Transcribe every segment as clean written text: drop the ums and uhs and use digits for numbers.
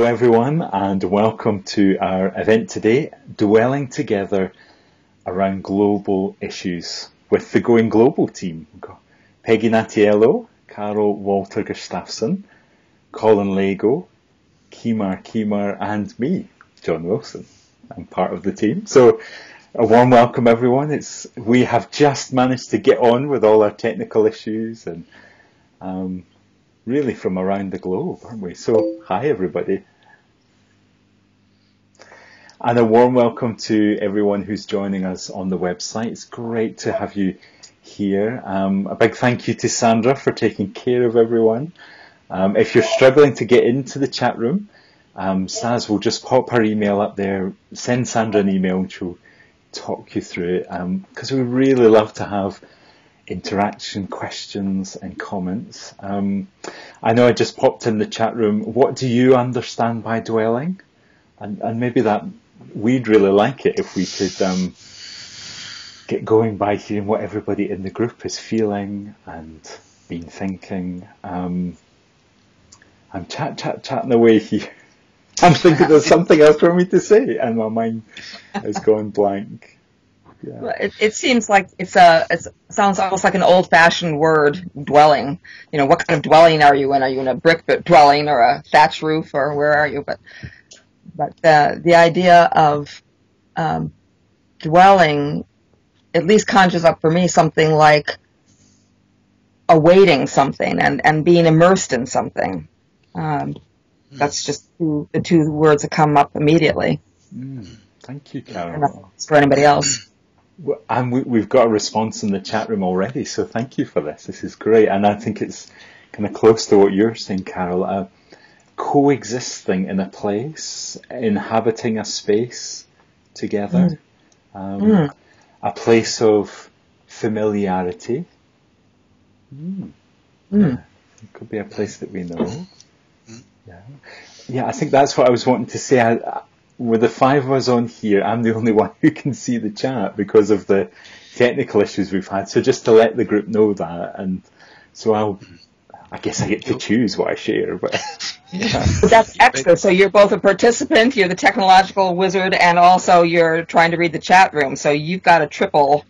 Hello everyone, and welcome to our event today, Dwelling Together Around Global Issues with the Going Global team. We've got Peggy Natiello, Wolter, Gustafson, Colin, Lago, Keemar, and me, John Wilson. I'm part of the team. So a warm welcome everyone. We have just managed to get on with all our technical issues and really from around the globe, aren't we? So hi everybody. And a warm welcome to everyone who's joining us on the website. It's great to have you here. A big thank you to Sandra for taking care of everyone. If you're struggling to get into the chat room, Saz will just pop her email up there. Send Sandra an email and she'll talk you through it. Because we really love to have interaction, questions and comments. I know I just popped in the chat room. What do you understand by dwelling? And maybe that we'd really like it if we could get going by hearing what everybody in the group is feeling and been thinking. I'm chatting away here. I'm thinking there's something else for me to say and my mind has gone blank. Yeah. Well, it seems like it sounds almost like an old-fashioned word, dwelling. You know, what kind of dwelling are you in? Are you in a brick dwelling or a thatch roof, or where are you? But the idea of dwelling at least conjures up for me something like awaiting something and being immersed in something. That's just the two words that come up immediately. Thank you, Carol. For anybody else. And we've got a response in the chat room already, so thank you for this. This is great. And I think it's kind of close to what you're saying, Carol. Coexisting in a place, inhabiting a space together, a place of familiarity. It could be a place that we know. Yeah, I think that's what I was wanting to say. With the five of us on here, I'm the only one who can see the chat because of the technical issues we've had. So just to let the group know that, and so I guess I get to choose what I share. But yeah. That's extra. So you're both a participant, you're the technological wizard, and also you're trying to read the chat room. So you've got a triple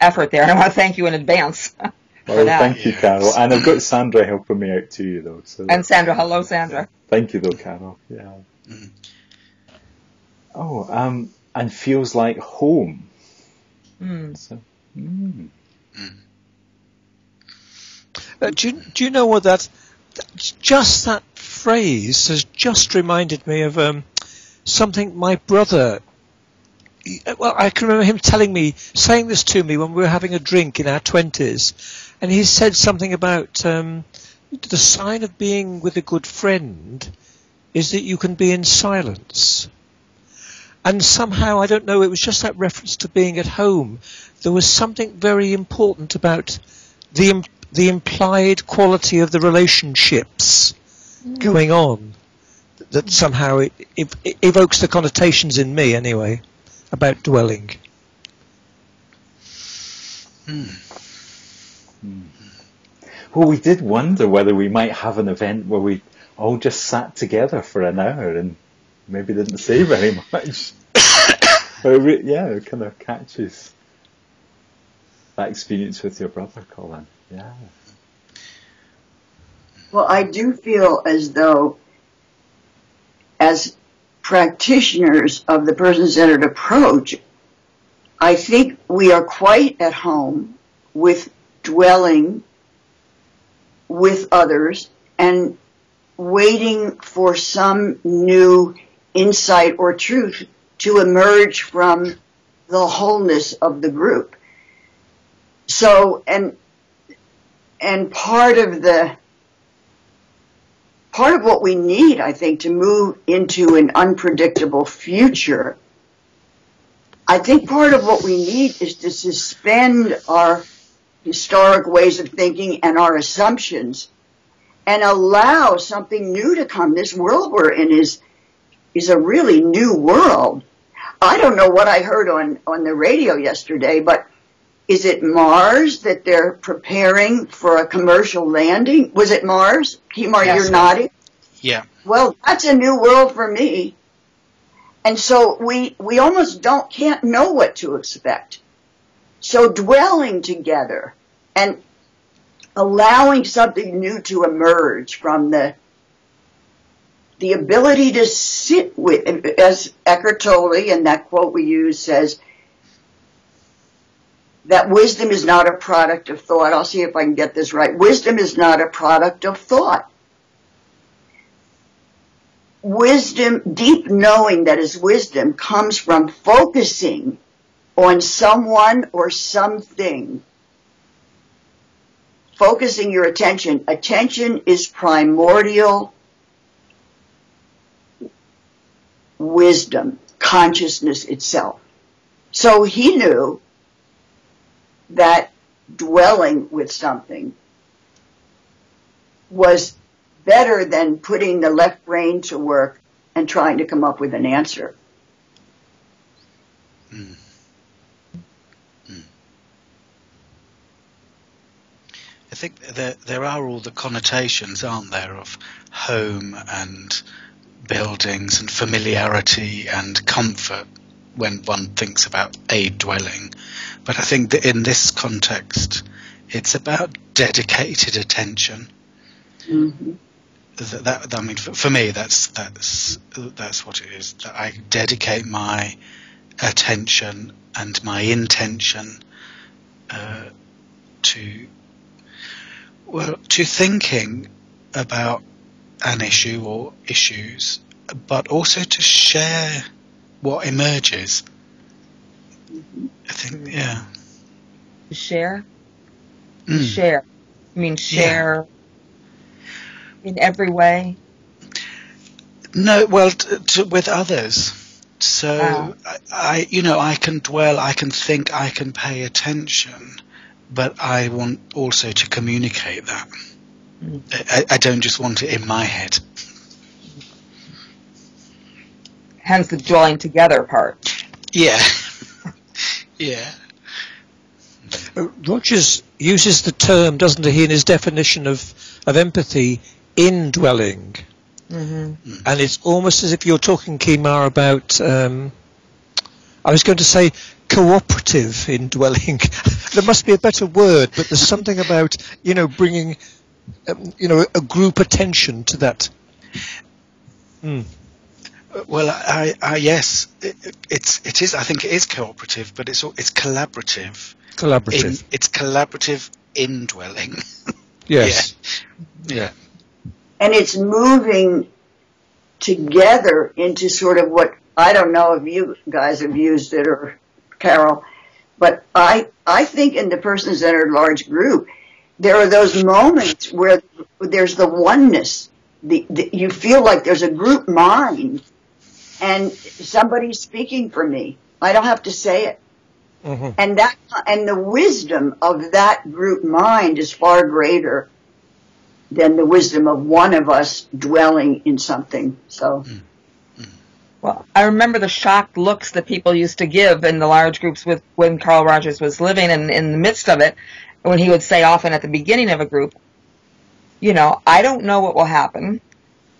effort there, and I want to thank you in advance. Well, thank you, Carol. And I've got Sandra helping me out too, though. So. And Sandra, hello, Sandra. Thank you, though, Carol. Yeah. Oh, and feels like home. So, Do you know what just that phrase has just reminded me of something my brother. Well, I can remember him saying this to me when we were having a drink in our 20s, and he said something about the sign of being with a good friend is that you can be in silence. And somehow, I don't know, it was just that reference to being at home. There was something very important about the implied quality of the relationships going on that somehow it evokes the connotations in me, anyway, about dwelling. Well, we did wonder whether we might have an event where we all just sat together for an hour and maybe didn't say very much. But it kind of catches that experience with your brother, Colin. Yeah. Well, I do feel as though, as practitioners of the person-centered approach, I think we are quite at home with dwelling with others and waiting for some new insight or truth to emerge from the wholeness of the group. So, and part of what we need, I think, to move into an unpredictable future, I think part of what we need is to suspend our historic ways of thinking and our assumptions and allow something new to come. This world we're in is a really new world. I don't know what I heard on the radio yesterday, but is it Mars that they're preparing for a commercial landing? Was it Mars? Keemar, Yes, you're nodding? Yeah. Well, that's a new world for me. And so we almost can't know what to expect. So dwelling together and allowing something new to emerge from the ability to sit with, as Eckhart Tolle in that quote we use says, that wisdom is not a product of thought. I'll see if I can get this right. Wisdom is not a product of thought. Wisdom, deep knowing that is wisdom, comes from focusing on someone or something. Focusing your attention. Attention is primordial wisdom, consciousness itself. So he knew that dwelling with something was better than putting the left brain to work and trying to come up with an answer. Mm. Mm. I think there are all the connotations, aren't there, of home and buildings and familiarity and comfort when one thinks about a dwelling. But I think that in this context, it's about dedicated attention. Mm-hmm. I mean, for me, that's what it is. That I dedicate my attention and my intention to thinking about an issue or issues, but also to share what emerges. I think, yeah. Share? Share. I mean, share in every way? No, well, with others. So, I can dwell, I can think, I can pay attention, but I want also to communicate that. I don't just want it in my head. Hence the dwelling together part. Yeah. Yeah. Rogers uses the term, doesn't he, in his definition of empathy, indwelling. Mm-hmm. And it's almost as if you're talking, Keemar, about, I was going to say cooperative indwelling. There must be a better word, but there's something about, bringing, a group attention to that. Mm. Well, yes, it is. I think it is cooperative, but it's collaborative. Collaborative. It's collaborative indwelling. Yes. Yeah. And it's moving together into sort of what, I don't know if you guys have used it or Carol, but I think in the person-centered large group, there are those moments where there's the oneness. You feel like there's a group mind and somebody's speaking for me. I don't have to say it. Mm-hmm. And the wisdom of that group mind is far greater than the wisdom of one of us dwelling in something. So, well, I remember the shocked looks that people used to give in the large groups when Carl Rogers was living, and in the midst of it, when he would say often at the beginning of a group, I don't know what will happen,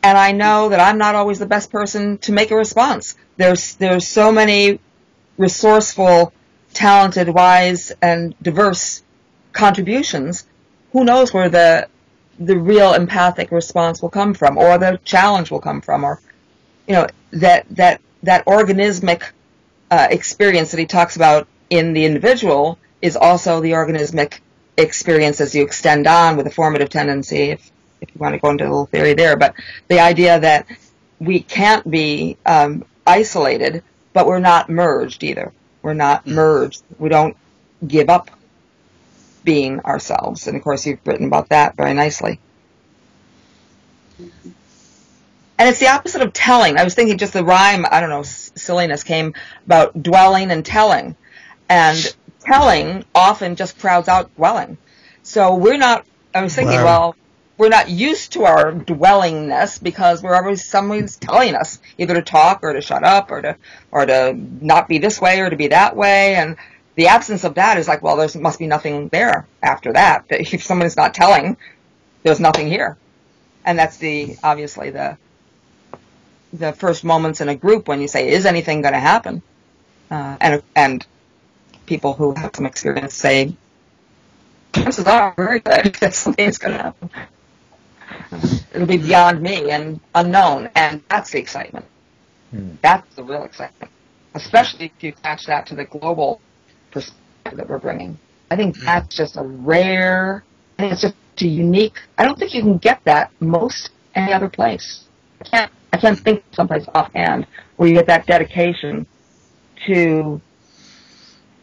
and I know that I'm not always the best person to make a response. There's so many resourceful, talented, wise, and diverse contributions. Who knows where the real empathic response will come from, or the challenge will come from, or that organismic experience that he talks about in the individual is also the organismic experience as you extend on with a formative tendency, if you want to go into a little theory there. But the idea that we can't be isolated, but we're not merged either. We're not merged. We don't give up being ourselves. And of course, you've written about that very nicely. And it's the opposite of telling. I was thinking just the rhyme, I don't know, silliness came about dwelling and telling. And telling often just crowds out dwelling. So I was thinking, well, we're not used to our dwellingness because someone's telling us either to talk or to shut up or to not be this way or to be that way. And the absence of that is like, well, there must be nothing there after that. If someone is not telling, there's nothing here. And that's obviously the first moments in a group when you say, is anything going to happen? And people who have some experience say, chances are very good that something's going to happen. It'll be beyond me and unknown, and that's the excitement. That's the real excitement, especially if you attach that to the global perspective that we're bringing. I think that's just it's just a unique. I don't think you can get that most any other place. I can't think of someplace offhand where you get that dedication to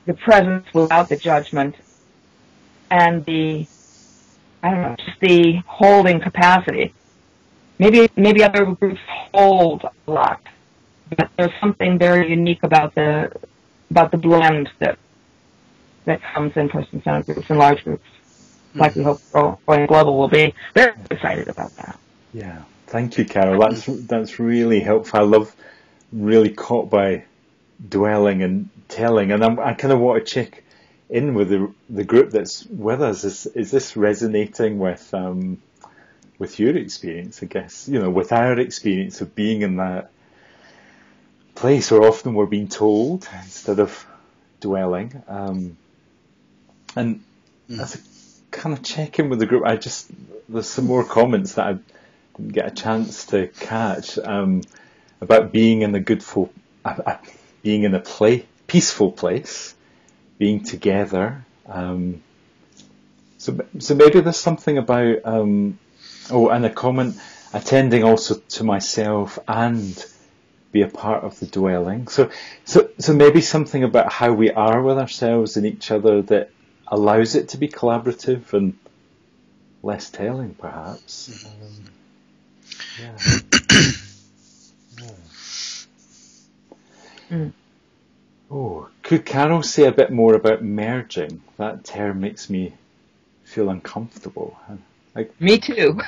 the presence without the judgment and just the holding capacity. Maybe other groups hold a lot, but there's something very unique about the blend that comes in person-centered groups and large groups, like we hope Going Global will be. Very excited about that. Yeah, thank you, Carol. That's really helpful. I love really caught by dwelling and telling, and I kind of want to check in with the group that's with us. Is this resonating with your experience? I guess with our experience of being in that place where often we're being told instead of dwelling, and as a kind of check in with the group, there's some more comments that I didn't get a chance to catch about being in being in a peaceful place, being together. So maybe there's something about and a comment, attending also to myself and be a part of the dwelling. So maybe something about how we are with ourselves and each other that allows it to be collaborative and less telling, perhaps. Oh, could Carol say a bit more about merging? That term makes me feel uncomfortable. Me too.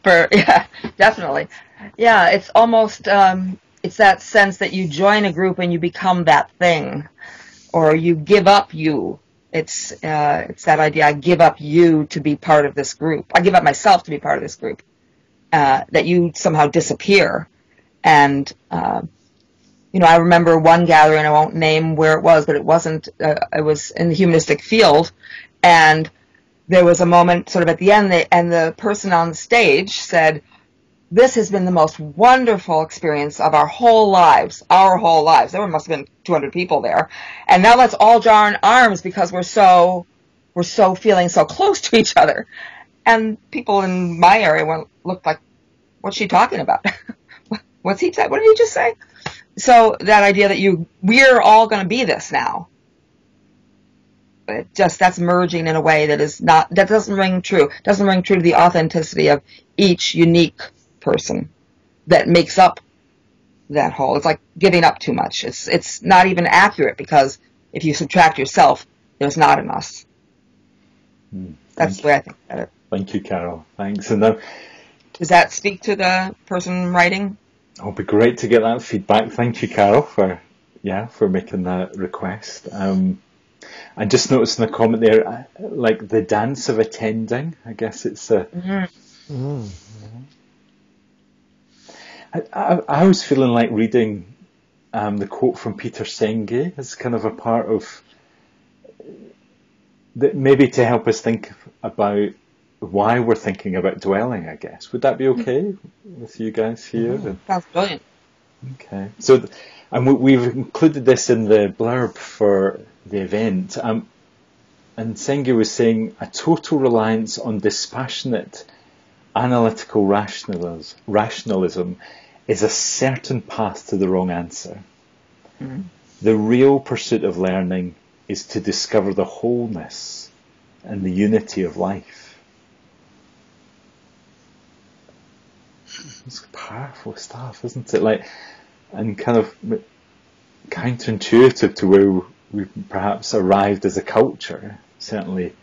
Definitely. Yeah, it's almost it's that sense that you join a group and you become that thing, or you give up you. It's that idea. I give up you to be part of this group. I give up myself to be part of this group. That you somehow disappear. And I remember one gathering. I won't name where it was, but it wasn't. It was in the humanistic field, and there was a moment sort of at the end, and the person on the stage said, "This has been the most wonderful experience of our whole lives. Our whole lives. There must have been 200 people there, and now let's all join arms because we're so feeling so close to each other." And people in my area looked like, "What's she talking about? What's he saying? What did he just say?" So that idea that we're all going to be this now. That's merging in a way that doesn't ring true. Doesn't ring true to the authenticity of each unique person that makes up that whole. It's like giving up too much. It's not even accurate, because if you subtract yourself, there's not an us. That's the way I think about it. Thank you, Carol. Thanks. And does that speak to the person writing? It'll be great to get that feedback. Thank you, Carol, for making that request. I just noticed in the comment there, like the dance of attending. I guess it's a. I was feeling like reading the quote from Peter Senge as kind of a part of that, maybe to help us think about why we're thinking about dwelling, I guess. Would that be okay with you guys here? Sounds brilliant. Okay. So, and we've included this in the blurb for the event. And Senge was saying, a total reliance on dispassionate analytical rationalism is a certain path to the wrong answer. The real pursuit of learning is to discover the wholeness and the unity of life. It's powerful stuff, isn't it? And kind of counterintuitive to where we've perhaps arrived as a culture, certainly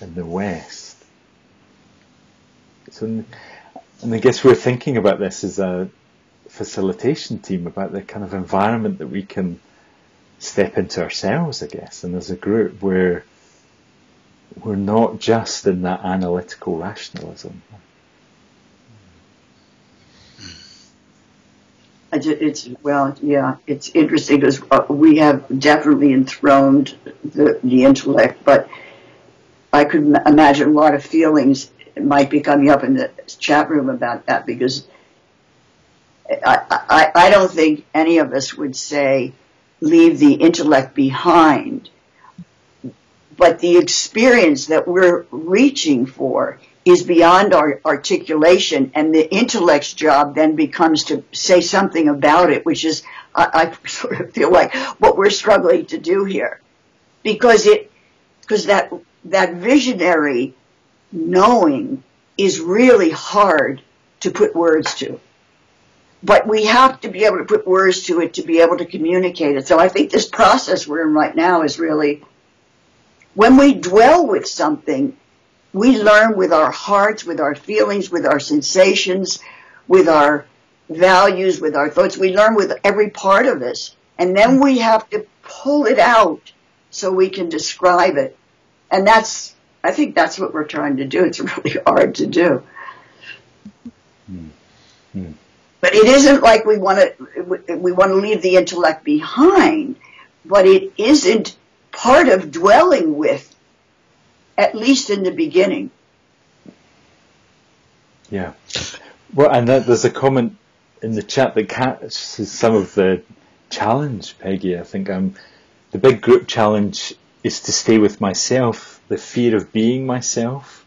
in the West. So, and I guess we're thinking about this as a facilitation team, about the kind of environment that we can step into ourselves, I guess, and as a group where we're not just in that analytical rationalism. It's interesting because we have definitely enthroned the intellect, but I could imagine a lot of feelings might be coming up in the chat room about that, because I don't think any of us would say leave the intellect behind, but the experience that we're reaching for is beyond our articulation, and the intellect's job then becomes to say something about it, which is, I sort of feel like what we're struggling to do here, because that visionary knowing is really hard to put words to. But we have to be able to put words to it to be able to communicate it. So I think this process we're in right now is really, when we dwell with something, we learn with our hearts, with our feelings, with our sensations, with our values, with our thoughts. We learn with every part of us. And then we have to pull it out so we can describe it. And I think that's what we're trying to do. It's really hard to do. Mm-hmm. But it isn't like we want to leave the intellect behind, but it isn't part of dwelling with, at least in the beginning. Yeah. Well, and there's a comment in the chat that catches some of the challenge, Peggy. I think the big group challenge is to stay with myself, the fear of being myself,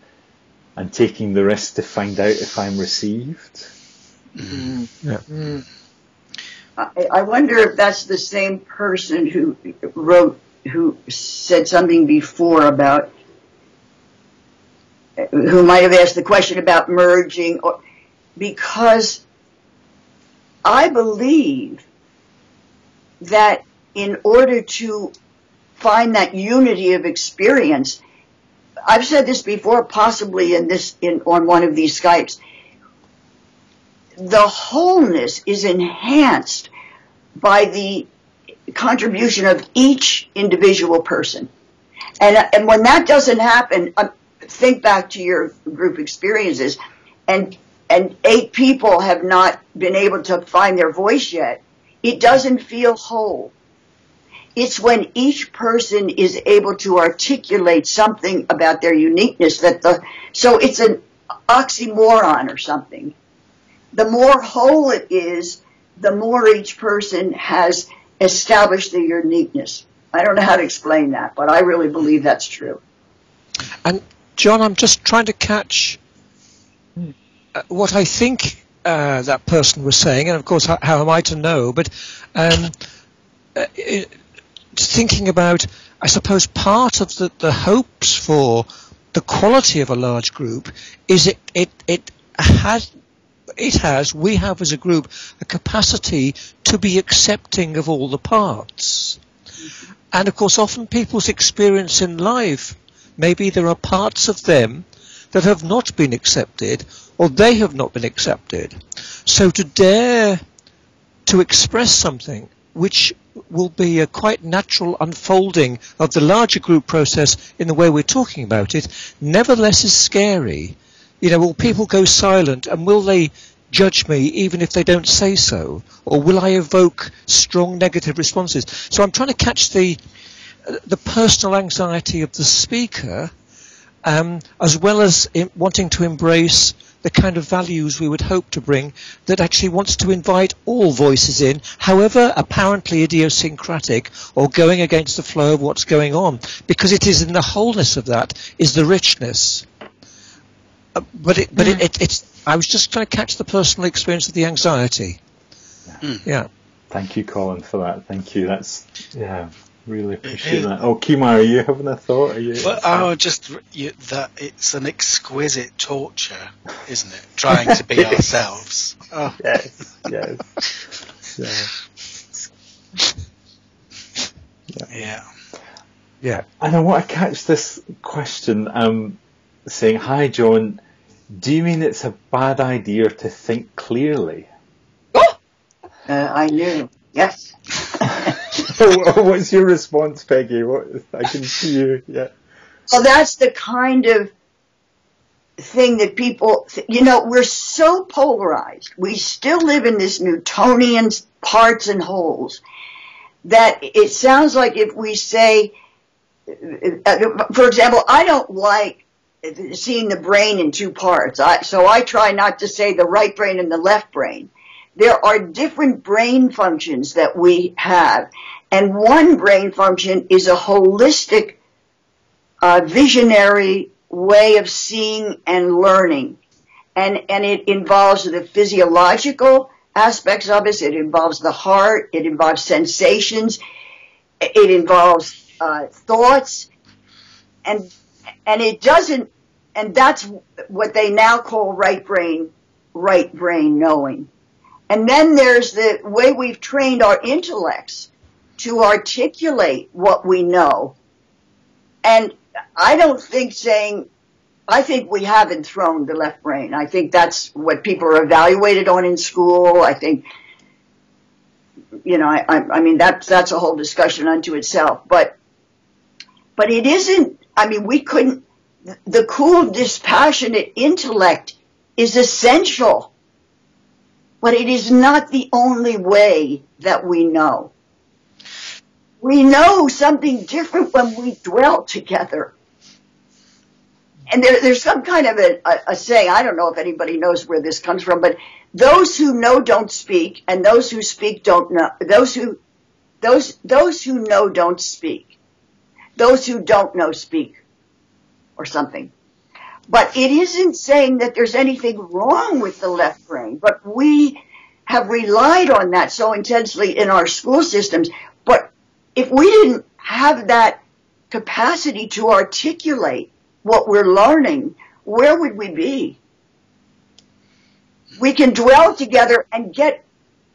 and taking the risk to find out if I'm received. Mm-hmm. Yeah. Mm. I wonder if that's the same person who said something before about, who might have asked the question about merging, because I believe that in order to find that unity of experience, I've said this before, possibly on one of these Skypes, the wholeness is enhanced by the contribution of each individual person. And when that doesn't happen, think back to your group experiences, and 8 people have not been able to find their voice yet, it doesn't feel whole. It's when each person is able to articulate something about their uniqueness so it's an oxymoron or something. The more whole it is, the more each person has established their uniqueness. I don't know how to explain that, but I really believe that's true. And John, I'm just trying to catch what I think that person was saying, and of course, how am I to know? But thinking about, I suppose, part of the hopes for the quality of a large group is we have as a group a capacity to be accepting of all the parts. And of course, often people's experience in life, maybe there are parts of them that have not been accepted, or they have not been accepted. So to dare to express something which will be a quite natural unfolding of the larger group process in the way we're talking about it, nevertheless is scary. Will people go silent, and will they judge me even if they don't say so? Or will I evoke strong negative responses? So I'm trying to catch the personal anxiety of the speaker, as well as wanting to embrace the kind of values we would hope to bring, that actually wants to invite all voices in, however apparently idiosyncratic or going against the flow of what's going on, because it is in the wholeness of that is the richness. I was just trying to catch the personal experience of the anxiety. Yeah. Thank you, Colin, for that. Thank you. Really appreciate that. Oh, Keemar, are you having a thought? That it's an exquisite torture, isn't it? Trying to be ourselves. Oh. Yes. Yeah. And I want to catch this question saying, "Hi, John. Do you mean it's a bad idea to think clearly?" I knew. Yes. What's your response, Peggy? I can see you. Yeah. Well, that's the kind of thing that people, we're so polarized. We still live in this Newtonian parts and wholes that it sounds like if we say, for example, I don't like seeing the brain in two parts. So I try not to say the right brain and the left brain. There are different brain functions that we have. And one brain function is a holistic, visionary way of seeing and learning. And it involves the physiological aspects of it. It involves the heart. It involves sensations. It involves thoughts. And it doesn't, and that's what they now call right brain knowing. And then there's the way we've trained our intellects to articulate what we know. And I think we have enthroned the left brain. I think that's what people are evaluated on in school. I think, I mean, that's a whole discussion unto itself. But it isn't, the cool, dispassionate intellect is essential. But it is not the only way that we know. We know something different when we dwell together. And there's some kind of a saying, I don't know if anybody knows where this comes from, but those who know don't speak, and those who speak don't know. Those who know don't speak. Those who don't know speak, or something. But it isn't saying that there's anything wrong with the left brain, but we have relied on that so intensely in our school systems. But if we didn't have that capacity to articulate what we're learning, where would we be? We can dwell together and get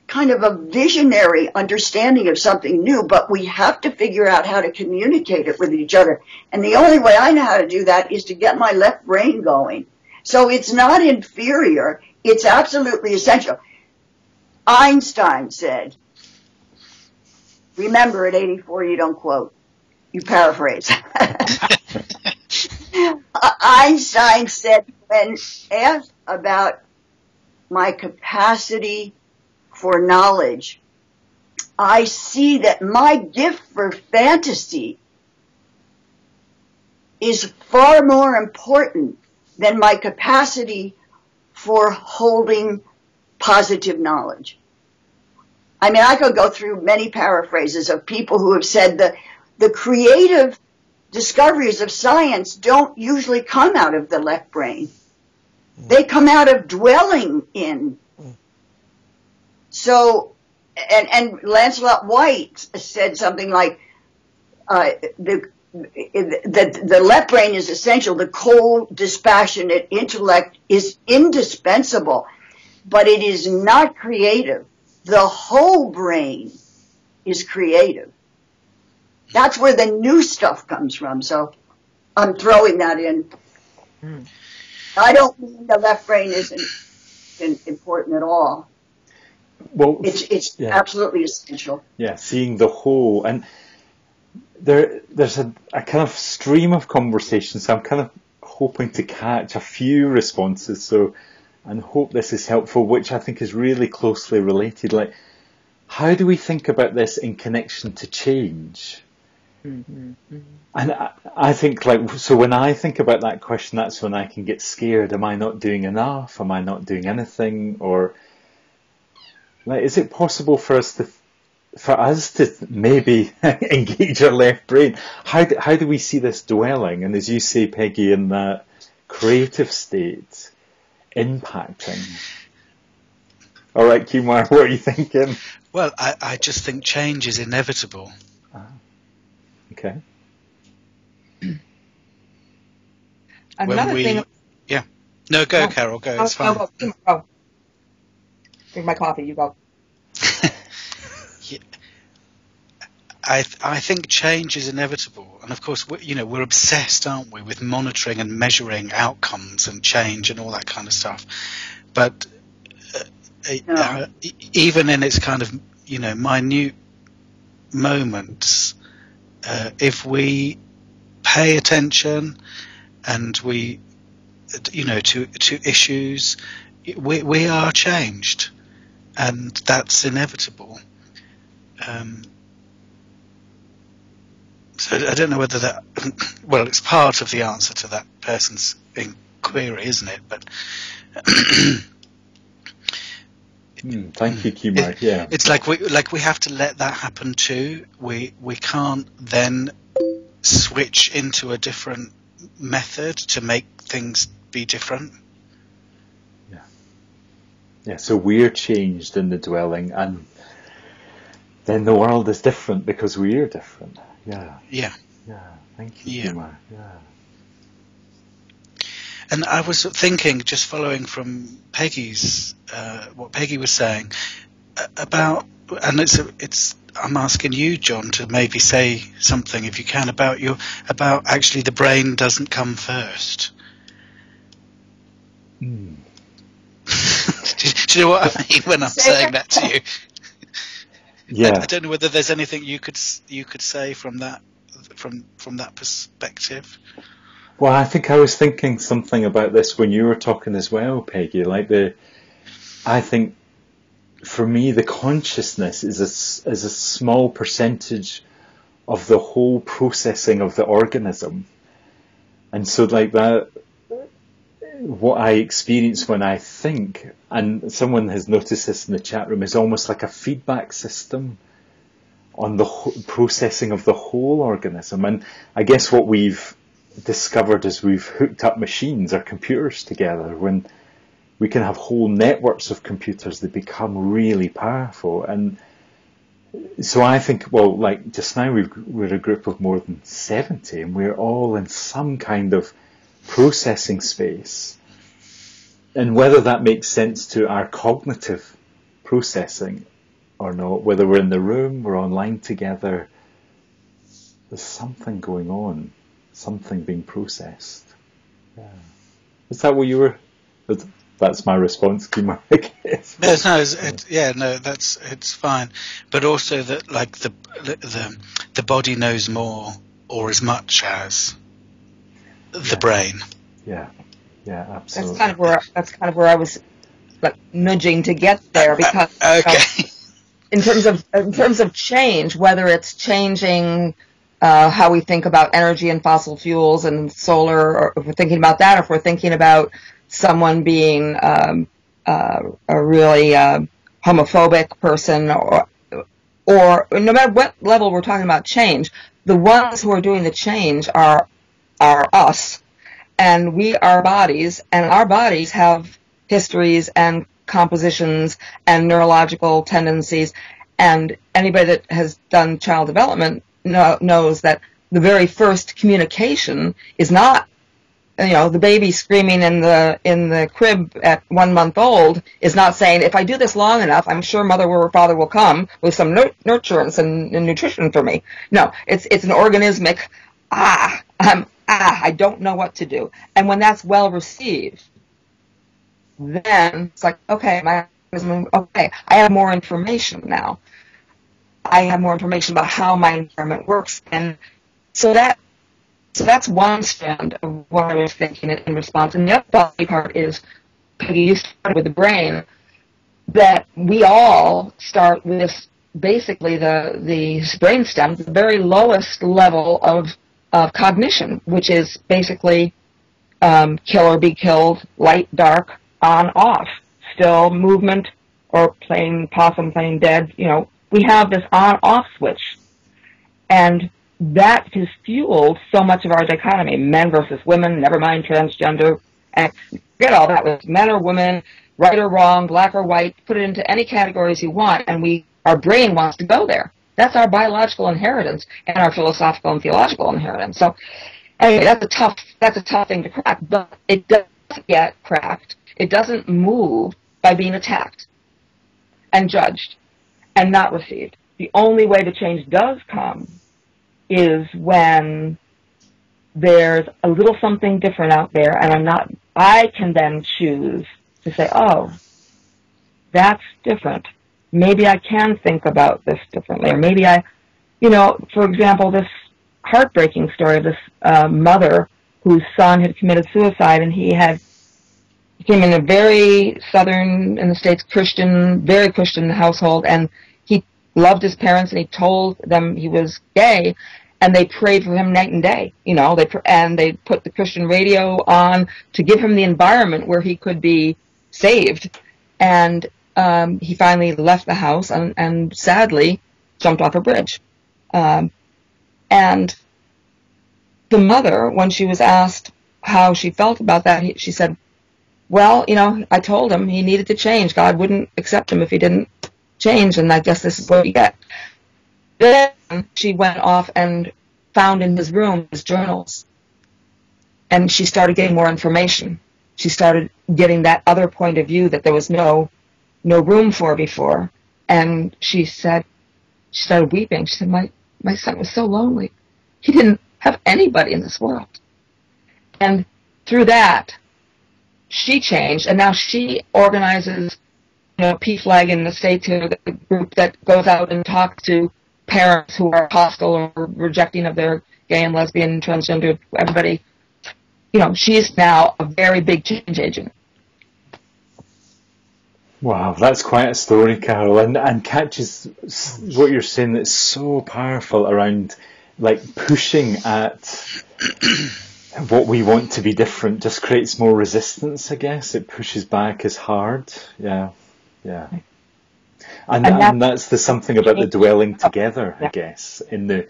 kind of a visionary understanding of something new, but we have to figure out how to communicate it with each other. And the only way I know how to do that is to get my left brain going. So it's not inferior. It's absolutely essential. Einstein said, remember at 84 you don't quote, you paraphrase. Einstein said, when asked about my capacity for knowledge, I see that my gift for fantasy is far more important than my capacity for holding positive knowledge. I mean, I could go through many paraphrases of people who have said the creative discoveries of science don't usually come out of the left brain. They come out of dwelling in. So, and Lancelot White said something like, the left brain is essential. The cold, dispassionate intellect is indispensable, but it is not creative. The whole brain is creative. That's where the new stuff comes from. So I'm throwing that in. I don't mean the left brain isn't important at all. Well, it's absolutely essential. Yeah, seeing the whole. And there's a kind of stream of conversations. So I'm kind of hoping to catch a few responses. And hope this is helpful, which I think is really closely related. Like, how do we think about this in connection to change? Mm-hmm. And I think, so when I think about that question, that's when I can get scared. Am I not doing enough? Am I not doing anything? Or, is it possible for us to maybe engage our left brain? How do we see this dwelling? And as you say, Peggy, in that creative state, impacting. All right, Keemar, what are you thinking? Well, I just think change is inevitable. Okay. Another thing. Yeah. No, go, Carol. Go. It's fine. Go. Drink my coffee. You go. Yeah. I think change is inevitable, and of course, we're obsessed, aren't we, with monitoring and measuring outcomes and change and all that kind of stuff. But even in its kind of minute moments, if we pay attention and we to issues, we are changed, and that's inevitable. So I don't know whether that, well, it's part of the answer to that person's inquiry, isn't it? But thank you, Keemar. Yeah, it's like we have to let that happen too. We can't then switch into a different method to make things be different. Yeah. So we're changed in the dwelling, and then the world is different because we are different. Yeah. Thank you, Keemar. Yeah. And I was thinking, just following from Peggy's, what Peggy was saying about, and I'm asking you, John, to maybe say something, if you can, about actually the brain doesn't come first. Do you know what I mean when I'm saying that to you? Yeah. I don't know whether there's anything you could say from that perspective. Well, I think I was thinking something about this when you were talking as well, Peggy. I think for me the consciousness is a small percentage of the whole processing of the organism, and so like that. What I experience when I think, and someone has noticed this in the chat room, is almost like a feedback system on the processing of the whole organism. And I guess what we've discovered is we've hooked up machines or computers together, when we can have whole networks of computers that become really powerful. And so I think, well, like just now we're a group of more than 70, and we're all in some kind of processing space, and whether that makes sense to our cognitive processing or not, whether we're in the room, we're online together, there's something going on, something being processed. Yeah. Is that what you were? That's my response, Keemar, I guess. It's fine, but also that like the body knows more, or as much as the brain. Yeah, absolutely. That's kind of where I was like nudging to get there, because okay. In terms of change, whether it's changing how we think about energy and fossil fuels and solar, or if we're thinking about that, or if we're thinking about someone being a really homophobic person, or no matter what level we're talking about change, the ones who are doing the change are us. And we are bodies, and our bodies have histories and compositions and neurological tendencies. And anybody that has done child development knows that the very first communication is not, the baby screaming in the crib at 1 month old is not saying, if I do this long enough, I'm sure mother or father will come with some nurturance and nutrition for me. No, it's an organismic, I don't know what to do. And when that's well received, then it's like, okay, I have more information now. I have more information about how my environment works. And so that's one strand of what I was thinking in response. And the other body part is, Peggy, you started with the brain, that we all start with basically the brainstem, the very lowest level of cognition, which is basically kill or be killed, light, dark, on, off, still, movement, or playing possum, playing dead. We have this on-off switch, and that has fueled so much of our dichotomy: men versus women, never mind transgender, and forget all that. With men or women, right or wrong, black or white, put it into any categories you want, and our brain wants to go there. That's our biological inheritance and our philosophical and theological inheritance. So, anyway, that's a tough thing to crack, but it doesn't get cracked. It doesn't move by being attacked and judged and not received. The only way the change does come is when there's a little something different out there, and I can then choose to say, oh, that's different. Maybe I can think about this differently, or maybe for example, this heartbreaking story of this mother whose son had committed suicide, and he came in a very southern, in the States, very Christian household, and he loved his parents, and he told them he was gay, and they prayed for him night and day. They put the Christian radio on to give him the environment where he could be saved. And he finally left the house and sadly jumped off a bridge. And the mother, when she was asked how she felt about that, she said, well, I told him he needed to change. God wouldn't accept him if he didn't change, and I guess this is what you get. Then she went off and found in his room his journals, and she started getting more information. She started getting that other point of view that there was no room for before. And she started weeping. She said, my son was so lonely. He didn't have anybody in this world. And through that, she changed, and now she organizes, PFLAG in the States, the group that goes out and talks to parents who are hostile or rejecting of their gay and lesbian, transgender, everybody. She's now a very big change agent. Wow, that's quite a story, Carol, and catches what you're saying that's so powerful around, like, pushing at what we want to be different just creates more resistance, I guess. It pushes back as hard. Yeah. And that's the something about the dwelling together, I guess, in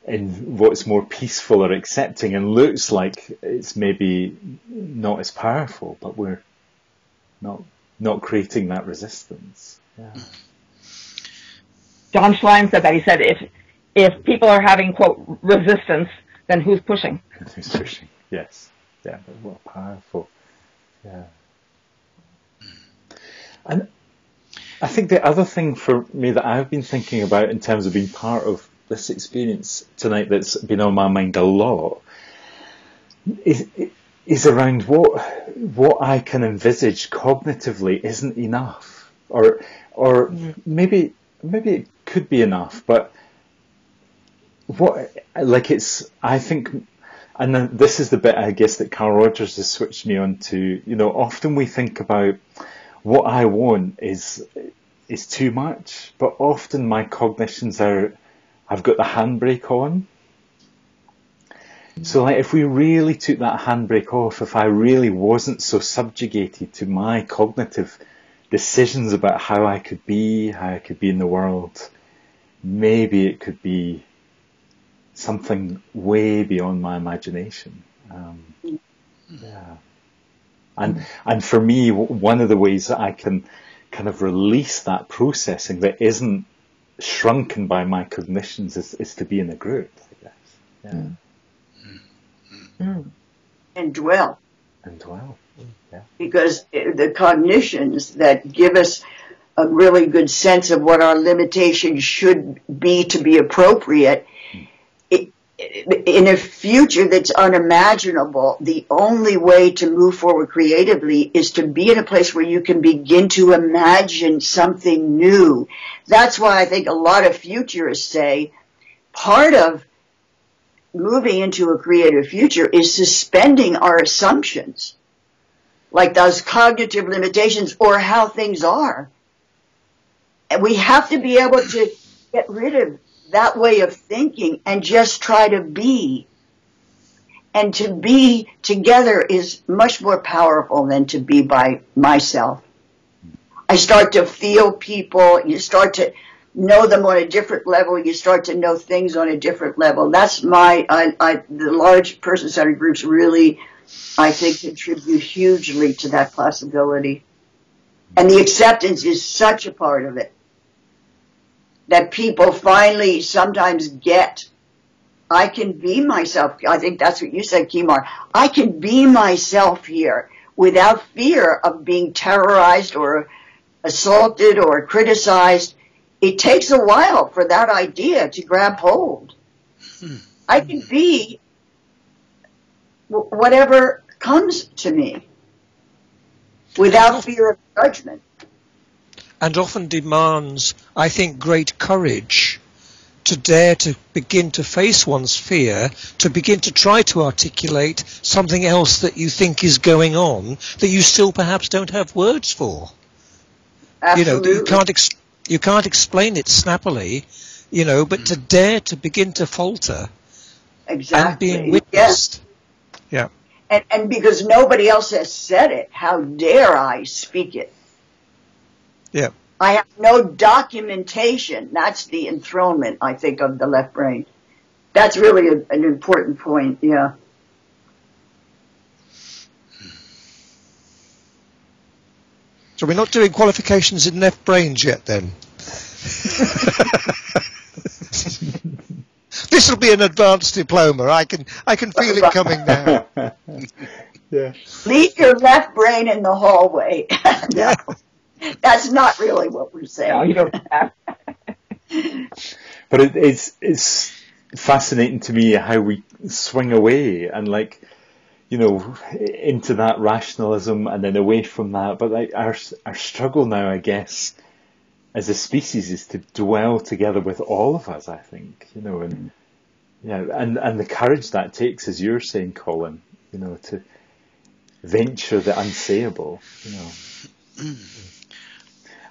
what's more peaceful or accepting, and looks like it's maybe not as powerful, but we're not creating that resistance. Yeah. John Schlein said that. He said if people are having, quote, resistance, then who's pushing? Who's pushing? Yes. Yeah, but what powerful. Yeah. And I think the other thing for me that I've been thinking about in terms of being part of this experience tonight that's been on my mind a lot is around what I can envisage cognitively isn't enough, or maybe it could be enough, but I think, and then this is the bit I guess that Carl Rogers has switched me on to. Often we think about what I want is too much, but often my cognitions I've got the handbrake on. So if we really took that handbrake off, if I really wasn't so subjugated to my cognitive decisions about how I could be in the world, maybe it could be something way beyond my imagination. Yeah. And for me, one of the ways that I can kind of release that processing that isn't shrunken by my cognitions is to be in a group, I guess. Yeah. And dwell. Yeah. Because the cognitions that give us a really good sense of what our limitations should be to be appropriate, in a future that's unimaginable, the only way to move forward creatively is to be in a place where you can begin to imagine something new. That's why I think a lot of futurists say part of moving into a creative future is suspending our assumptions, like those cognitive limitations or how things are. And we have to be able to get rid of that way of thinking and just try to be. And to be together is much more powerful than to be by myself. I start to feel people, you start to know them on a different level, you start to know things on a different level. That's the large person-centered groups really, I think, contribute hugely to that possibility. And the acceptance is such a part of it, that people finally sometimes get, I can be myself. I think that's what you said, Keemar. I can be myself here without fear of being terrorized or assaulted or criticized. It takes a while for that idea to grab hold. I can be whatever comes to me without fear of judgment. And often demands, I think, great courage to dare to begin to face one's fear, to begin to try to articulate something else that you think is going on that you still perhaps don't have words for. Absolutely. You can't explain it snappily, but to dare to begin to falter and being witnessed. Yeah. And because nobody else has said it, how dare I speak it? Yeah. I have no documentation. That's the enthronement, I think, of the left brain. That's really an important point, yeah. So we're not doing qualifications in left brains yet, then? This will be an advanced diploma. I can feel it coming now. Yeah. Leave your left brain in the hallway. No, that's not really what we're saying. No, you don't have. But it's fascinating to me how we swing away and into that rationalism and then away from that. But our struggle now, I guess, as a species, is to dwell together with all of us. I think, and the courage that takes, as you're saying, Colin, to venture the unsayable,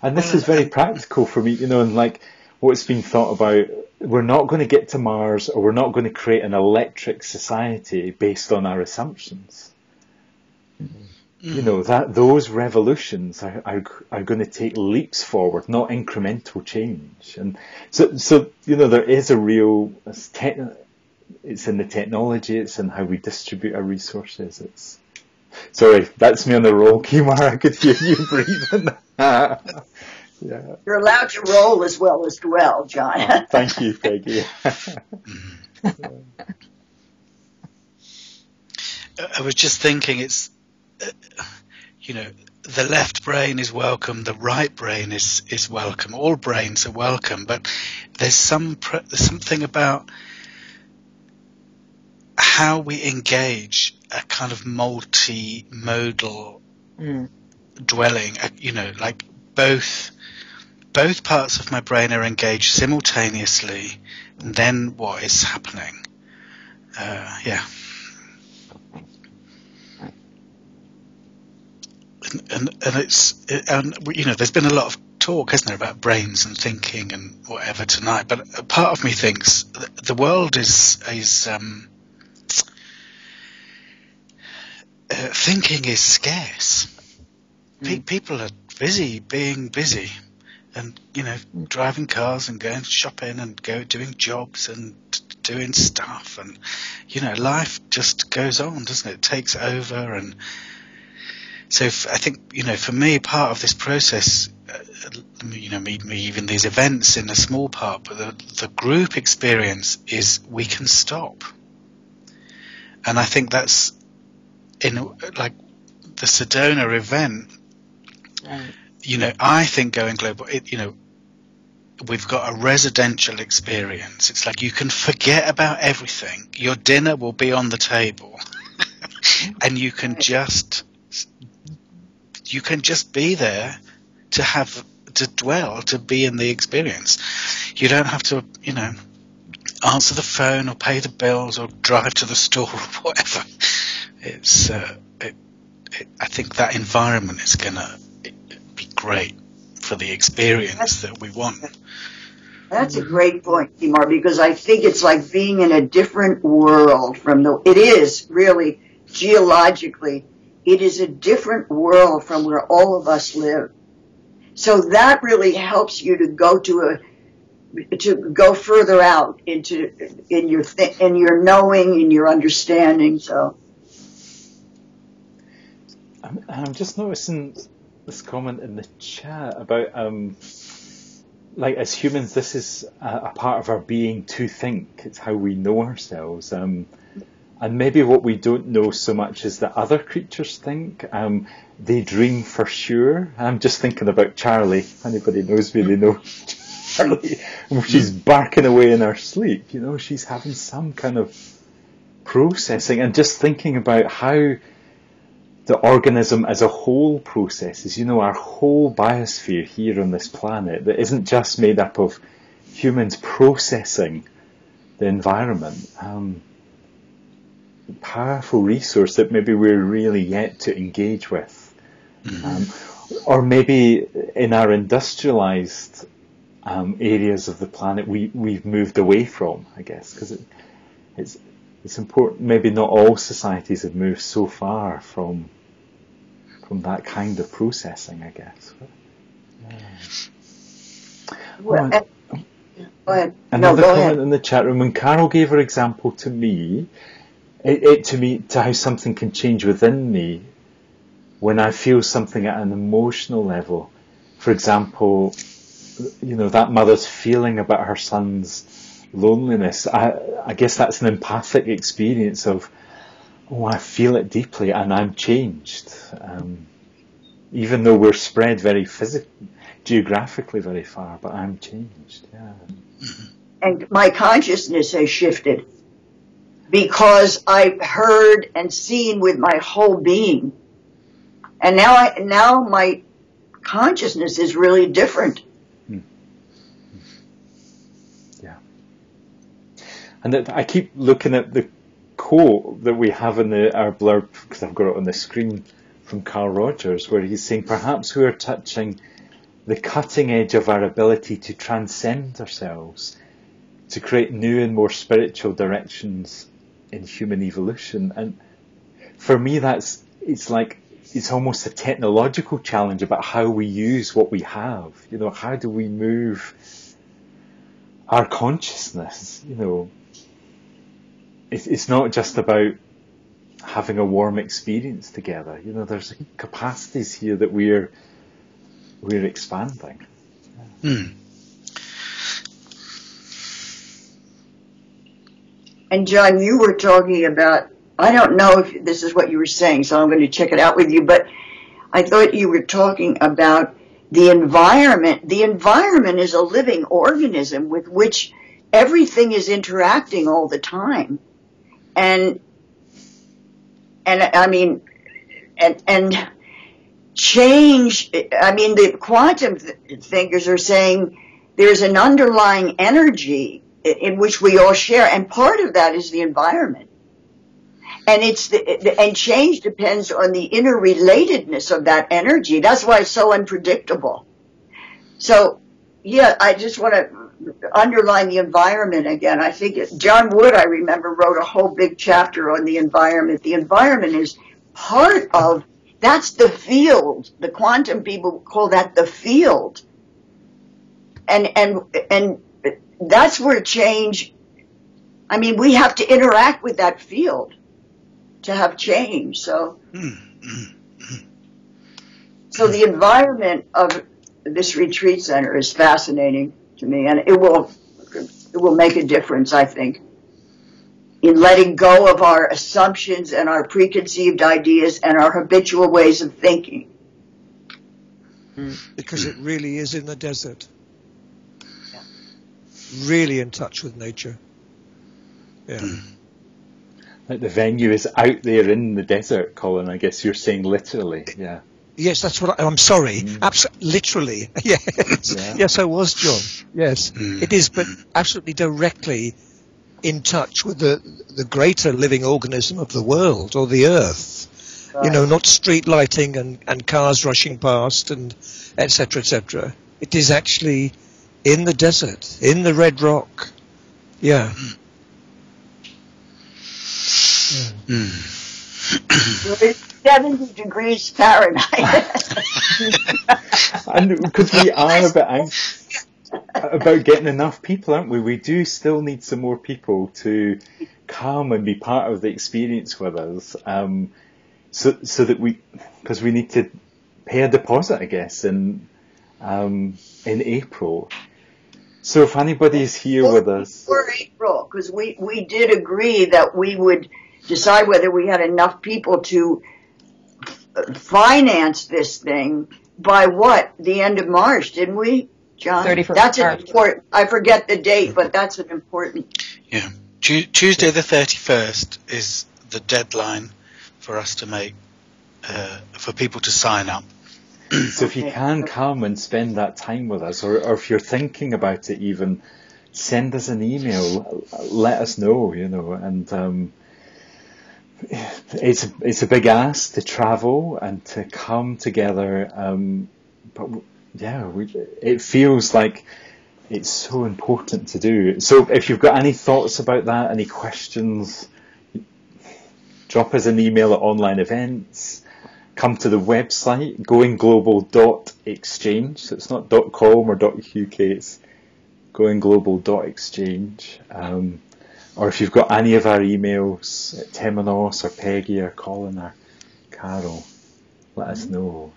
And this is very practical for me, and what's been thought about. We're not going to get to Mars, or we're not going to create an electric society based on our assumptions. That those revolutions are going to take leaps forward, not incremental change. And so there is a real. It's in the technology. It's in how we distribute our resources. Sorry, that's me on the roll, Keemar. I could hear you breathing. Yeah. You're allowed to roll as well as dwell, John. Oh, thank you, Peggy. I was just thinking, it's the left brain is welcome, the right brain is welcome. All brains are welcome, but there's something about how we engage a kind of multimodal dwelling. Both parts of my brain are engaged simultaneously, and then what is happening? And there's been a lot of talk, hasn't there, about brains and thinking and whatever tonight. But a part of me thinks the world is thinking is scarce. People are busy being busy, and driving cars and going shopping and doing jobs and doing stuff, and life just goes on, doesn't it? It takes over, and so I think for me, part of this process, me even these events in a small part, but the group experience is we can stop, and I think that's in the Sedona event. I think going global, we've got a residential experience. It's like you can forget about everything. Your dinner will be on the table, and you can just be there to dwell, to be in the experience. You don't have to, answer the phone or pay the bills or drive to the store or whatever. It's, I think that environment is going to be great for the experience that we want. That's a great point, Keemar, because I think it's like being in a different world it is really geologically, it is a different world from where all of us live. So that really helps you to go to go further out in your knowing, in your understanding. So I'm just noticing this comment in the chat about as humans, this is a part of our being to think. It's how we know ourselves. And maybe what we don't know so much is that other creatures think. They dream for sure. I'm just thinking about Charlie. Anybody knows me, they know Charlie. She's barking away in her sleep. She's having some kind of processing, and just thinking about how the organism as a whole processes. Our whole biosphere here on this planet that isn't just made up of humans processing the environment. Powerful resource that maybe we're really yet to engage with. Or maybe in our industrialized areas of the planet we've moved away from, I guess, because it's important. Maybe not all societies have moved so far from that kind of processing, I guess. Well, go ahead. Another Go comment ahead. in the chat room. When Carol gave her example to me, to how something can change within me when I feel something at an emotional level. For example, that mother's feeling about her son's loneliness. I guess that's an empathic experience of, I feel it deeply and I'm changed. Even though we're spread very geographically very far, but I'm changed. Yeah. And my consciousness has shifted because I've heard and seen with my whole being. And now my consciousness is really different. Yeah. And I keep looking at the quote that we have in our blurb, because I've got it on the screen, from Carl Rogers, where he's saying, perhaps we are touching the cutting edge of our ability to transcend ourselves, to create new and more spiritual directions in human evolution. And for me, it's almost a technological challenge about how we use what we have. How do we move our consciousness? It's not just about having a warm experience together. There's capacities here that we're expanding. And John, you were talking about, I don't know if this is what you were saying, so I'm going to check it out with you, but I thought you were talking about the environment. The environment is a living organism with which everything is interacting all the time. And I mean, and change, the quantum thinkers are saying there's an underlying energy in which we all share, and part of that is the environment. And and change depends on the interrelatedness of that energy. That's why it's so unpredictable. So, yeah, I just want to underline the environment again. I think John Wood, I remember, wrote a whole big chapter on the environment. The environment is part of, that's the field. The quantum people call that the field. And that's where change, we have to interact with that field to have change. So the environment of this retreat center is fascinating to me, and it will make a difference, I think, in letting go of our assumptions and our preconceived ideas and our habitual ways of thinking. Because it really is in the desert. Really in touch with nature. Yeah. Like the venue is out there in the desert, Colin. I guess you're saying literally. Yeah. Yes, that's what I'm sorry. Literally. Yes. Yeah. Yes, I was, John. Yes. It is, but absolutely directly in touch with the greater living organism of the world, or the earth. Right. Not street lighting and cars rushing past and et cetera, It is actually in the desert, in the red rock. Yeah. It's 70 degrees Fahrenheit. And because we are about getting enough people, aren't we? We do still need some more people to come and be part of the experience with us. So that because we need to pay a deposit, I guess, in April. So if anybody is here with us... For April, because we did agree that we would decide whether we had enough people to finance this thing by the end of March, didn't we, John? 31st That's an March. important, I forget the date, but that's an important... Yeah. Tuesday the 31st is the deadline for us to make, for people to sign up. So if you can come and spend that time with us, or if you're thinking about it even, send us an email, let us know, and it's a big ask to travel and to come together, but yeah, it feels like it's so important to do. So if you've got any thoughts about that, any questions, drop us an email at online events. Come to the website, goingglobal.exchange. So it's not .com or .uk, it's goingglobal.exchange. Or if you've got any of our emails, Temenos or Peggy or Colin or Carol, let us know.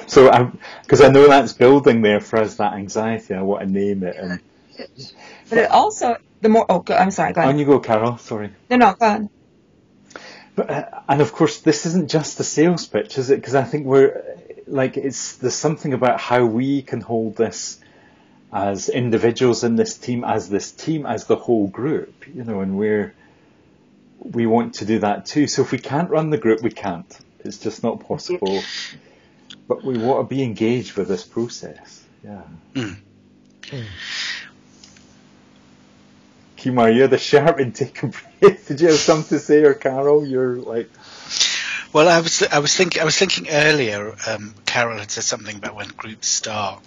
So because I know that's building there for us, that anxiety. I want to name it. But it also, I'm sorry, go ahead. On you go, Carol, sorry. No, go ahead. But, and of course, this isn't just a sales pitch, is it? Because I think there's something about how we can hold this as individuals in this team, as the whole group, and we want to do that too. So if we can't run the group, we can't. It's just not possible. But we want to be engaged with this process. Yeah. Keemar, you're the sharp and take a breath. Did you have something to say, or Carol? You're like. Well, I was thinking earlier. Carol had said something about when groups start.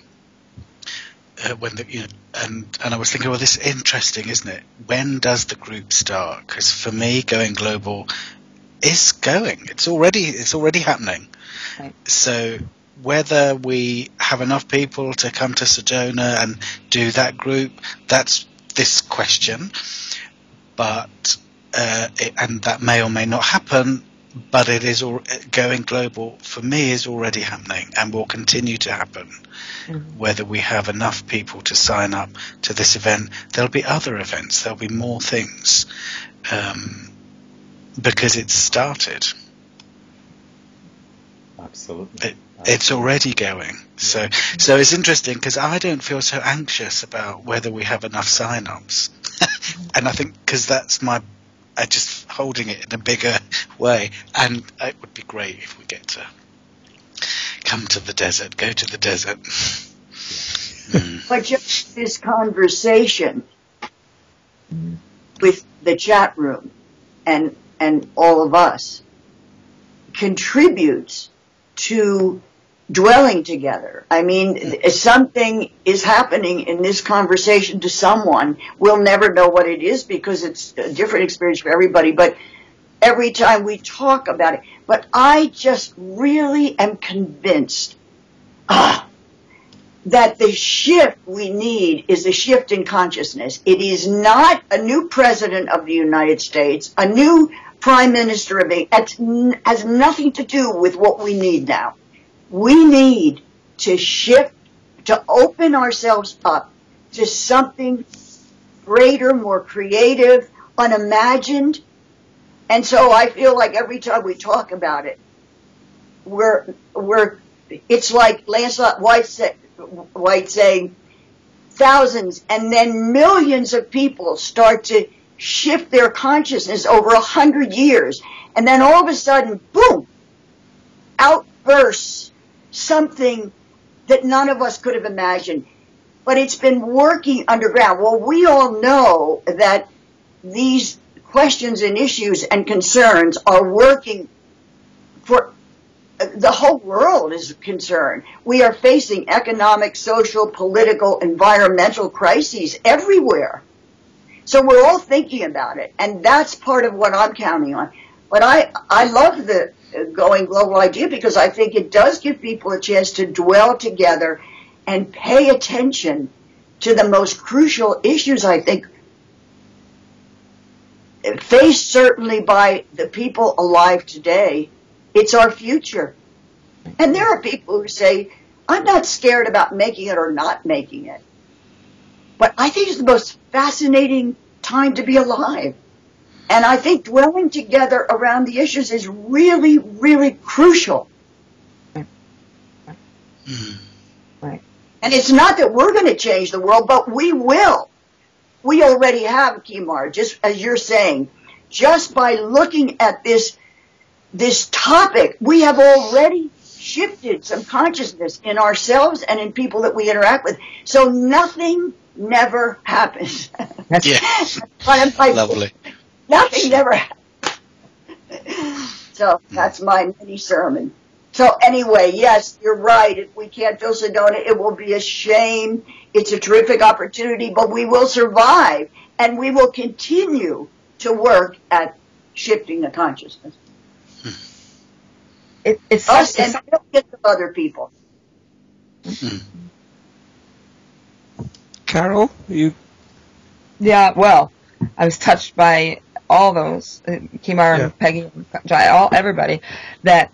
And I was thinking, well, this is interesting, isn't it? When does the group start? Because for me, going global is going. It's already happening. Right. So whether we have enough people to come to Sedona and do that group, that's this question. But and that may or may not happen. But it is going global for me is already happening and will continue to happen. Mm-hmm. Whether we have enough people to sign up to this event, there'll be other events, there'll be more things, because it's started. Absolutely. It's already going. So it's interesting because I don't feel so anxious about whether we have enough sign-ups. And I think because that's just holding it in a bigger way, and it would be great if we get to come to the desert, go to the desert. But just this conversation with the chat room and all of us contributes to dwelling together. I mean, something is happening in this conversation to someone. We'll never know what it is because it's a different experience for everybody, but every time we talk about it. But I just really am convinced that the shift we need is a shift in consciousness. It is not a new president of the United States, a new prime minister of it. It has nothing to do with what we need now. We need to shift, to open ourselves up to something greater, more creative, unimagined. And so I feel like every time we talk about it, it's like Lancelot White saying thousands and then millions of people start to shift their consciousness over 100 years. And then all of a sudden, boom, out bursts something that none of us could have imagined. But it's been working underground. Well, we all know that these questions and issues and concerns are working for the whole world is concerned. We are facing economic, social, political, environmental crises everywhere. So we're all thinking about it, and that's part of what I'm counting on. But I love the going global idea because I think it does give people a chance to dwell together and pay attention to the most crucial issues, I think, faced certainly by the people alive today. It's our future. And there are people who say, I'm not scared about making it or not making it. But I think it's the most fascinating time to be alive. And I think dwelling together around the issues is really, really crucial. Right. And it's not that we're going to change the world, but we will. We already have, Keemar, just as you're saying. Just by looking at this topic, we have already shifted some consciousness in ourselves and in people that we interact with. So nothing never happens. Yeah. One of my Lovely. Nothing never happens. So that's my mini sermon. So anyway, yes, you're right. If we can't fill Sedona, it will be a shame. It's a terrific opportunity, but we will survive, and we will continue to work at shifting the consciousness. It's Us and millions of other people. Carol, you? Yeah, well, I was touched by all those, Keemar and Peggy and Jai, everybody, that,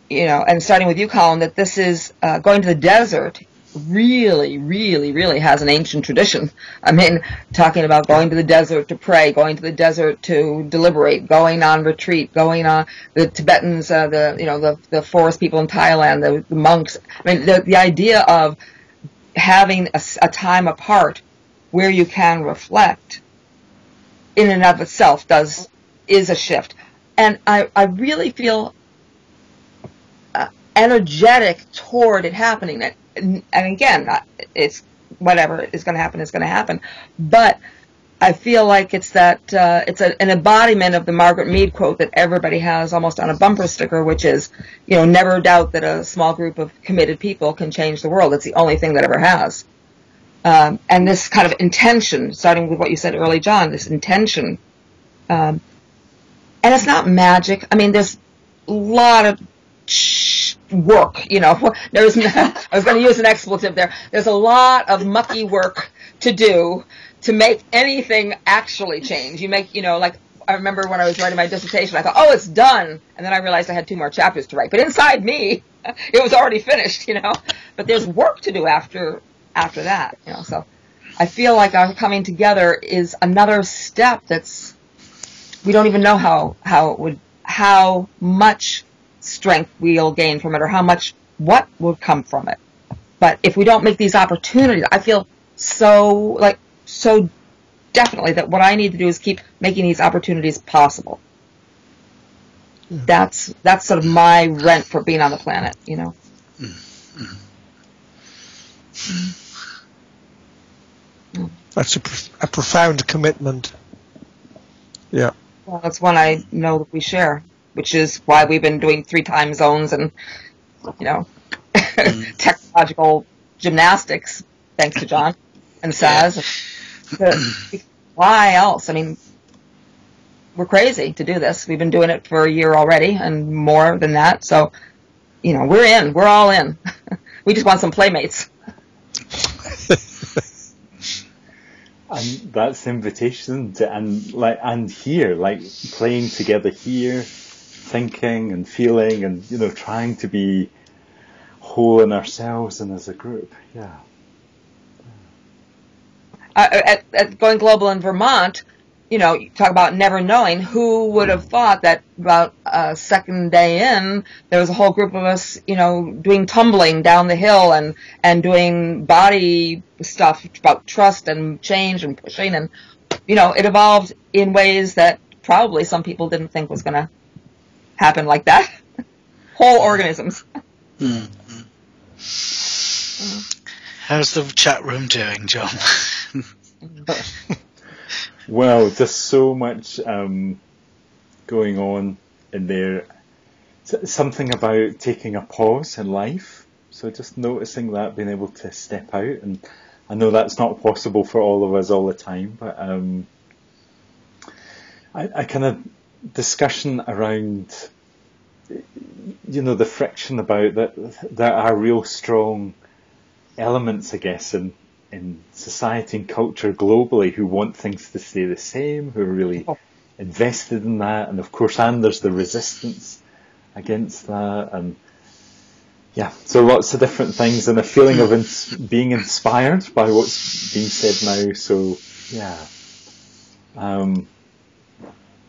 and starting with you, Colin, that this is going to the desert really, really, really has an ancient tradition. I mean, talking about going to the desert to pray, going to the desert to deliberate, going on retreat, going on the Tibetans, the forest people in Thailand, the monks. I mean, the idea of having a time apart where you can reflect in and of itself is a shift. And I really feel energetic toward it happening. And again, it's whatever is going to happen is going to happen. But I feel like it's that it's an embodiment of the Margaret Mead quote that everybody has almost on a bumper sticker, which is, never doubt that a small group of committed people can change the world. It's the only thing that ever has. And this kind of intention, starting with what you said early, John, this intention, and it's not magic. I mean, there's a lot of work, I was going to use an expletive there. There's a lot of mucky work to do to make anything actually change. You make, like, I remember when I was writing my dissertation, I thought, oh, it's done. And then I realized I had 2 more chapters to write. But inside me, it was already finished, But there's work to do after that, So I feel like our coming together is another step we don't even know how much strength we'll gain from it, or what will come from it. But if we don't make these opportunities, I feel so definitely that what I need to do is keep making these opportunities possible. Yeah. That's sort of my rent for being on the planet, That's a profound commitment. Yeah. Well, that's one I know that we share, which is why we've been doing 3 time zones and, technological gymnastics, thanks to John and Saz. Why else? I mean, we're crazy to do this. We've been doing it for a year already and more than that. So, we're all in. We just want some playmates. And that's the invitation and here, like playing together here, thinking and feeling and, trying to be whole in ourselves and as a group. Yeah. At Going Global in Vermont, you talk about never knowing. Who would have thought that about a second day in, there was a whole group of us, doing tumbling down the hill and doing body stuff about trust and change and pushing. And, it evolved in ways that probably some people didn't think was going to happen like that. Whole organisms. Mm-hmm. How's the chat room doing, John? Well, just so much going on in there. Something about taking a pause in life. So just noticing that, being able to step out. And I know that's not possible for all of us all the time, but I kind of discussion around, the friction about that there are real strong elements, I guess, in society and culture globally who want things to stay the same, who are really invested in that, and of course, there's the resistance against that, and so lots of different things, and a feeling of being inspired by what's being said now. So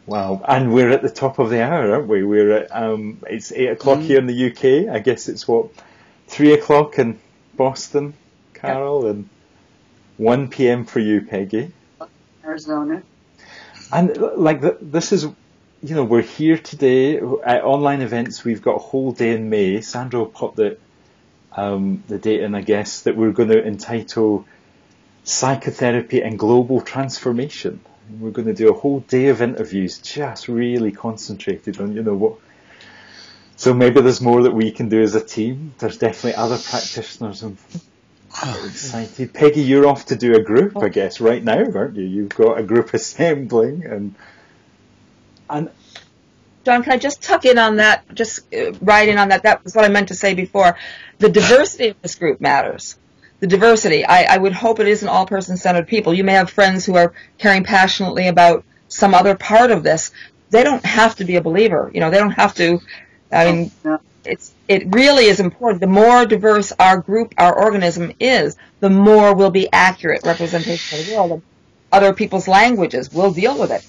wow, and we're at the top of the hour, aren't we? We're at it's 8 o'clock here in the UK. I guess it's 3 o'clock in Boston, Carol, and 1 p.m. for you, Peggy. Arizona. And this is, we're here today at online events. We've got a whole day in May. Sandra will pop the date in, I guess, that we're going to entitle psychotherapy and global transformation. We're going to do a whole day of interviews just really concentrated on, what. So maybe there's more that we can do as a team. There's definitely other practitioners. I'm excited. Peggy, you're off to do a group, I guess, right now, aren't you? You've got a group assembling and John, can I just tuck in on that, just write in on that? That was what I meant to say before. The diversity of this group matters. The diversity. I would hope it isn't all person-centered people. You may have friends who are caring passionately about some other part of this. They don't have to be a believer. They don't have to. I mean, it really is important. The more diverse our group, our organism is, the more will be accurate representation of the world. Other people's languages, we'll deal with it.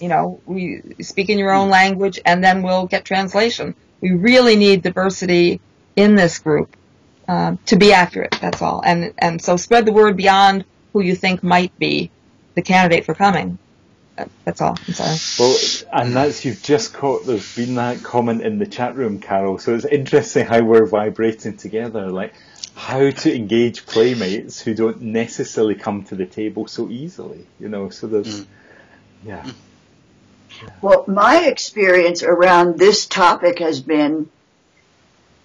We speak in your own language, and then we'll get translation. We really need diversity in this group to be accurate. That's all. And so spread the word beyond who you think might be the candidate for coming. That's all. I'm sorry. Well, and you've just caught, there's been that comment in the chat room, Carol, so it's interesting how we're vibrating together, like how to engage playmates who don't necessarily come to the table so easily, so there's, yeah. Well, my experience around this topic has been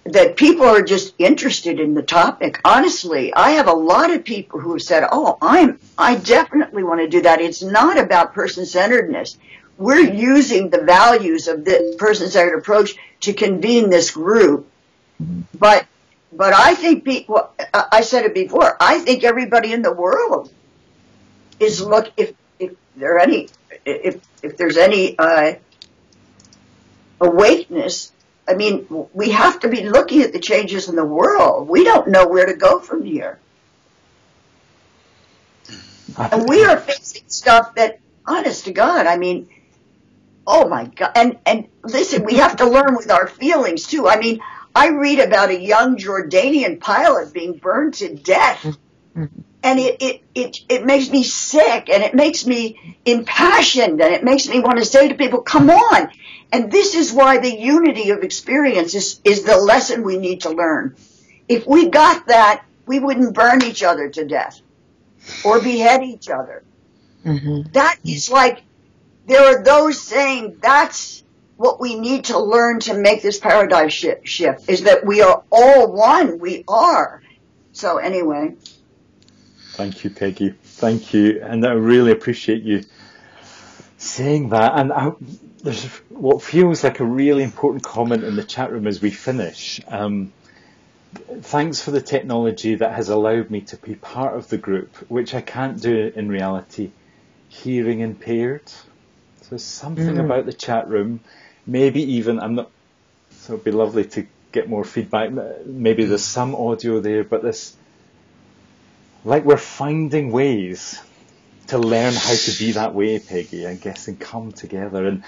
that people are just interested in the topic. Honestly, I have a lot of people who have said, I definitely want to do that. It's not about person-centeredness. We're using the values of the person-centered approach to convene this group. But I think people, I said it before, I think everybody in the world is if there's any awakeness. I mean, we have to be looking at the changes in the world. We don't know where to go from here. And we are facing stuff that, honest to God, I mean, oh my God. And listen, we have to learn with our feelings too. I mean, I read about a young Jordanian pilot being burned to death. And it makes me sick, and it makes me impassioned, and it makes me want to say to people, come on. And this is why the unity of experience is the lesson we need to learn. If we got that, we wouldn't burn each other to death or behead each other. That is like, there are those saying that's what we need to learn to make this paradigm shift, is that we are all one. We are. So anyway. Thank you, Peggy. Thank you. And I really appreciate you saying that. And there's what feels like a really important comment in the chat room as we finish. Thanks for the technology that has allowed me to be part of the group, which I can't do in reality, hearing impaired. So something about the chat room, maybe even, so it'd be lovely to get more feedback. Maybe there's some audio there, but like we're finding ways to learn how to be that way, Peggy, I guess, and come together. And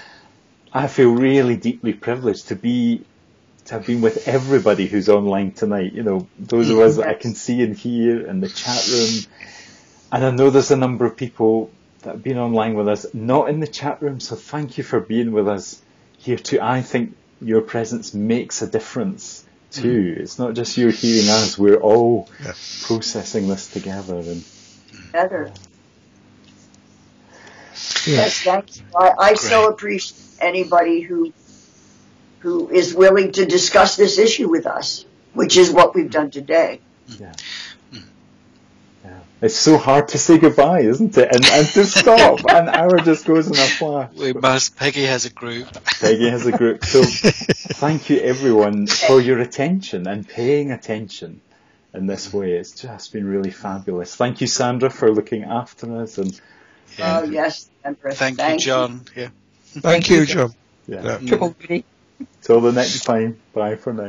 I feel really deeply privileged to have been with everybody who's online tonight. Those of us that I can see and hear in the chat room. And I know there's a number of people that have been online with us, not in the chat room. So thank you for being with us here too. I think your presence makes a difference too. It's not just you hearing us. We're all processing this together. Yes, thank you. I so appreciate anybody who is willing to discuss this issue with us, which is what we've done today. Yeah. It's so hard to say goodbye, isn't it? And to stop. An hour just goes in a flash. We must. Peggy has a group. Peggy has a group. So thank you, everyone, for your attention and paying attention in this way. It's just been really fabulous. Thank you, Sandra, for looking after us. And yes, Sandra. Thank you, John. Yeah. Thank you, John. Yeah. Triple duty. Till the next time. Bye for now.